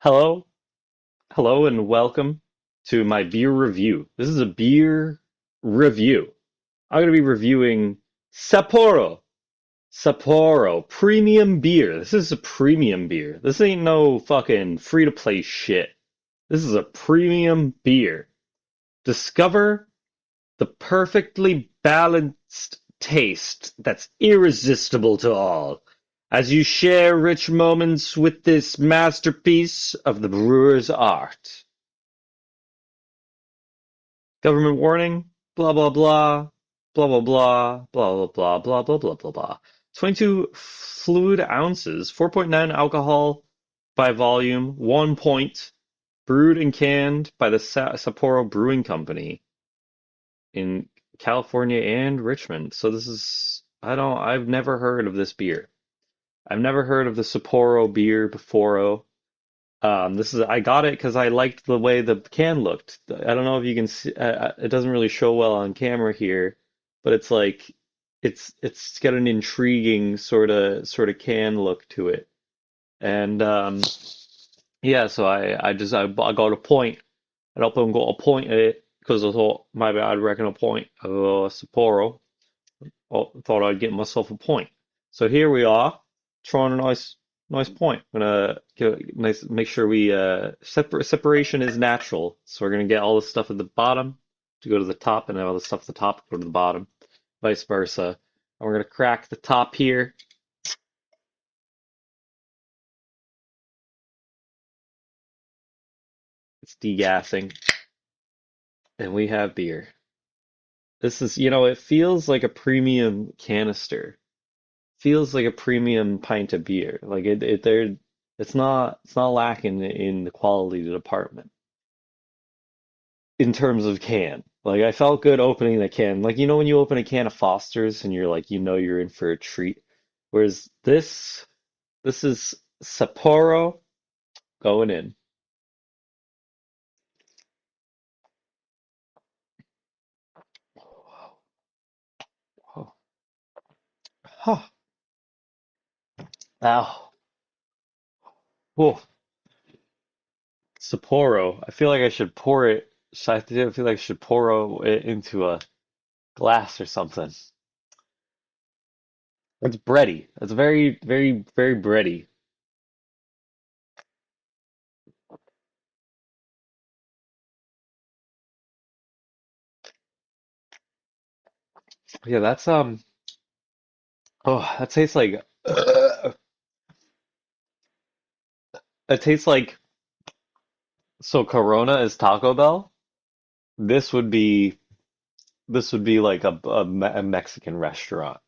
Hello, hello, and welcome to my beer review. This is a beer review. I'm going to be reviewing Sapporo. Sapporo premium beer. This is a premium beer. This ain't no fucking free to play shit. This is a premium beer. Discover the perfectly balanced taste that's irresistible to all as you share rich moments with this masterpiece of the brewer's art. Government warning, blah blah blah, blah blah blah, blah blah blah, blah blah blah blah blah. 22 fluid ounces, 4.9 alcohol by volume, 1 point, brewed and canned by the Sapporo Brewing Company in California and Richmond. So this is, I've never heard of this beer. I've never heard of the Sapporo beer before. I got it because I liked the way the can looked. I don't know if you can see, it doesn't really show well on camera here, but it's like, it's got an intriguing sort of can look to it. And, yeah, so I got a point. I hope I got a point at it because I thought maybe I'd reckon a point of Sapporo. Oh, thought I'd get myself a point. So here we are, trying a nice point. I'm gonna get nice, make sure we separation is natural. So we're gonna get all the stuff at the bottom to go to the top, and then all the stuff at the top go to the bottom, vice versa. And we're gonna crack the top here. It's degassing, and we have beer. This is, it feels like a premium canister. Feels like a premium pint of beer. Like it's not lacking in the quality department in terms of can. Like I felt good opening the can. Like when you open a can of Foster's and you're like you're in for a treat. Whereas this is Sapporo going in. Oh, huh. Ow. Whoa. Sapporo. I feel like I should pour it. I feel like I should pour it into a glass or something. It's bready. It's very, very, very bready. Yeah, oh, that tastes like it tastes like so Corona is Taco Bell. This would be this would be like a Mexican restaurant.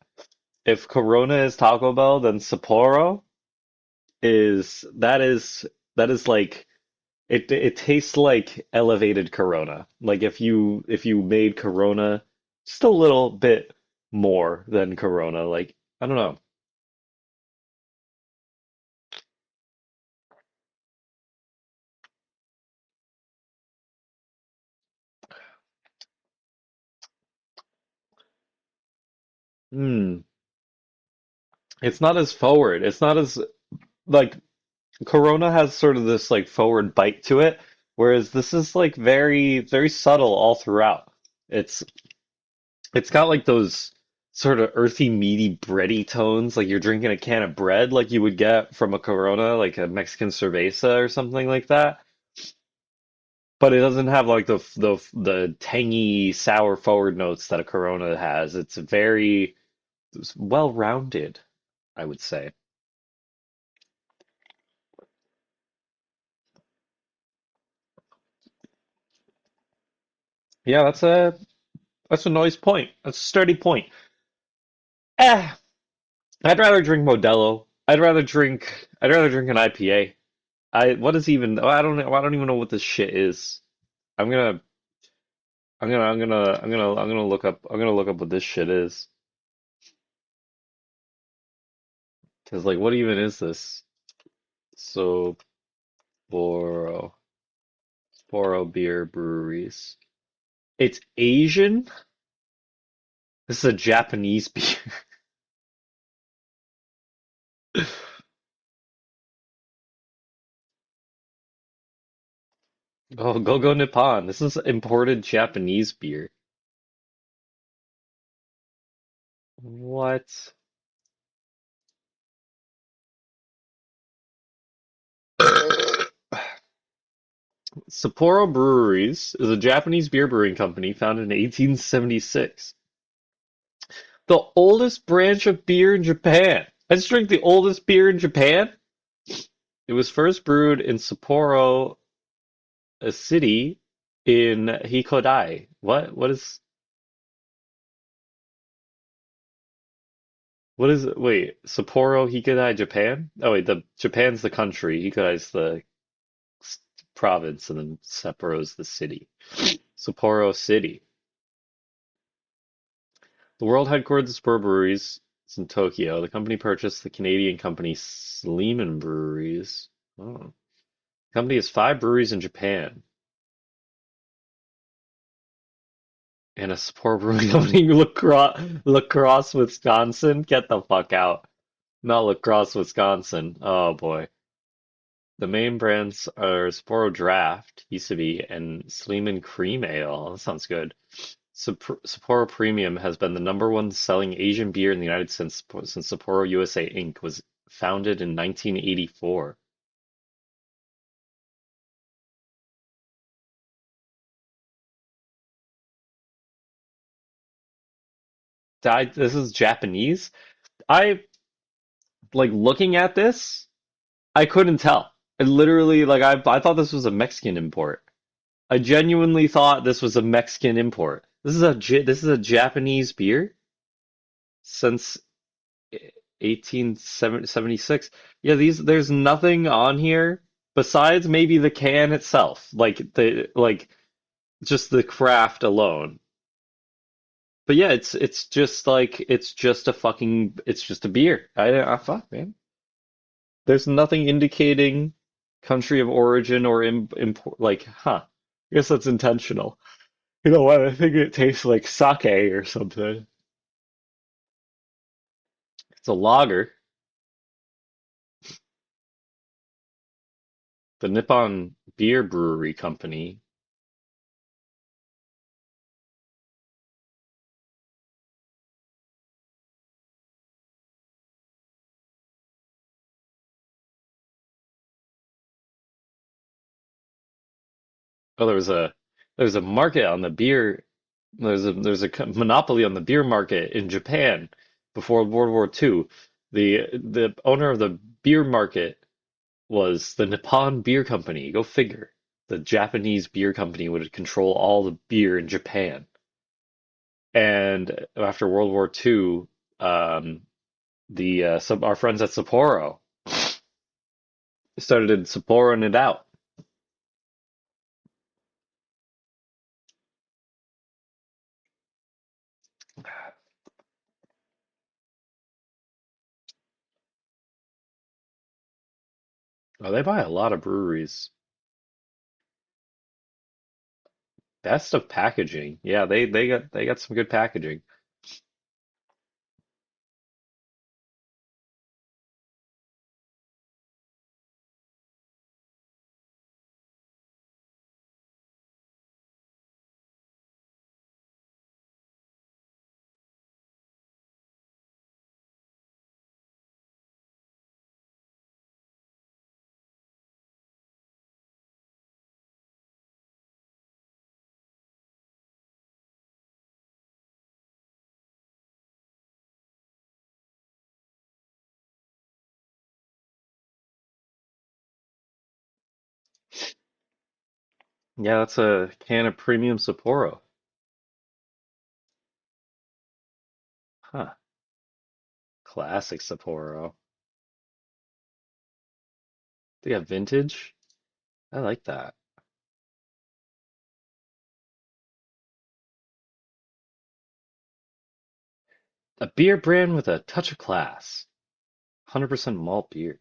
If Corona is Taco Bell, then Sapporo is that is like it tastes like elevated Corona. Like if you made Corona just a little bit more than Corona. Like I don't know. Hmm. It's not as forward. It's not as like Corona has sort of this like forward bite to it, whereas this is like very, very subtle all throughout. It's it's got like those sort of earthy, meaty, bready tones, like you're drinking a can of bread, like you would get from a Corona, like a Mexican cerveza or something like that. But it doesn't have like the tangy, sour forward notes that a Corona has. It's well-rounded, I would say. Yeah, that's a nice point. That's a sturdy point. Eh, I'd rather drink Modelo. I'd rather drink an IPA. What is even I don't even know what this shit is. I'm gonna I'm gonna look up what this shit is. 'Cause like what even is this? So Boro beer breweries. It's Asian? This is a Japanese beer. Oh, Go Nippon. This is imported Japanese beer. What? Sapporo Breweries is a Japanese beer brewing company founded in 1876. The oldest branch of beer in Japan. I just drink the oldest beer in Japan. It was first brewed in Sapporo, a city in Hikodai. Wait, Sapporo, Hikodai, Japan? Oh wait, the Japan's the country, Hikodai's the s- province, and then Sapporo's the city. Sapporo City. The world headquarters of Sapporo Breweries is in Tokyo. The company purchased the Canadian company Sleeman Breweries. Oh. The company has five breweries in Japan and a Sapporo Brewing Company in Lacrosse, Wisconsin. Get the fuck out. Not Lacrosse, Wisconsin. Oh boy. The main brands are Sapporo Draft, used to be, and Sleeman Cream Ale. That sounds good. Sapporo Premium has been the number one selling Asian beer in the United States since Sapporo USA Inc. was founded in 1984. This is Japanese. I like looking at this. I couldn't tell. I literally I thought this was a Mexican import. I genuinely thought this was a Mexican import. This is a Japanese beer since 1876. Yeah, there's nothing on here besides maybe the can itself, just the craft alone. But yeah, it's just a fucking it's just a beer. Fuck, man. There's nothing indicating country of origin or import. I guess that's intentional. You know what? I think it tastes like sake or something. It's a lager. The Nippon Beer Brewery Company. Oh, there's a market on the beer. There's a monopoly on the beer market in Japan before World War II. The owner of the beer market was the Nippon Beer Company. Go figure. The Japanese beer company would control all the beer in Japan. And after World War II, um, our friends at Sapporo started Sapporoing it out. Oh, they buy a lot of breweries. Best of packaging. Yeah, they got some good packaging. Yeah, that's a can of premium Sapporo. Huh. Classic Sapporo. They got vintage. I like that. A beer brand with a touch of class. 100% malt beer.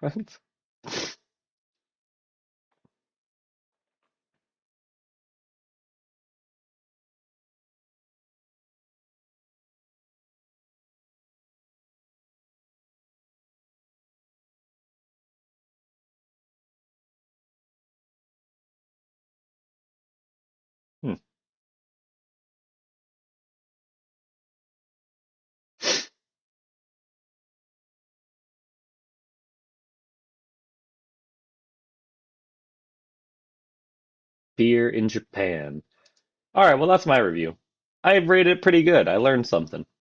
What? Hmm. Beer in Japan. All right, well, that's my review. I rated it pretty good. I learned something.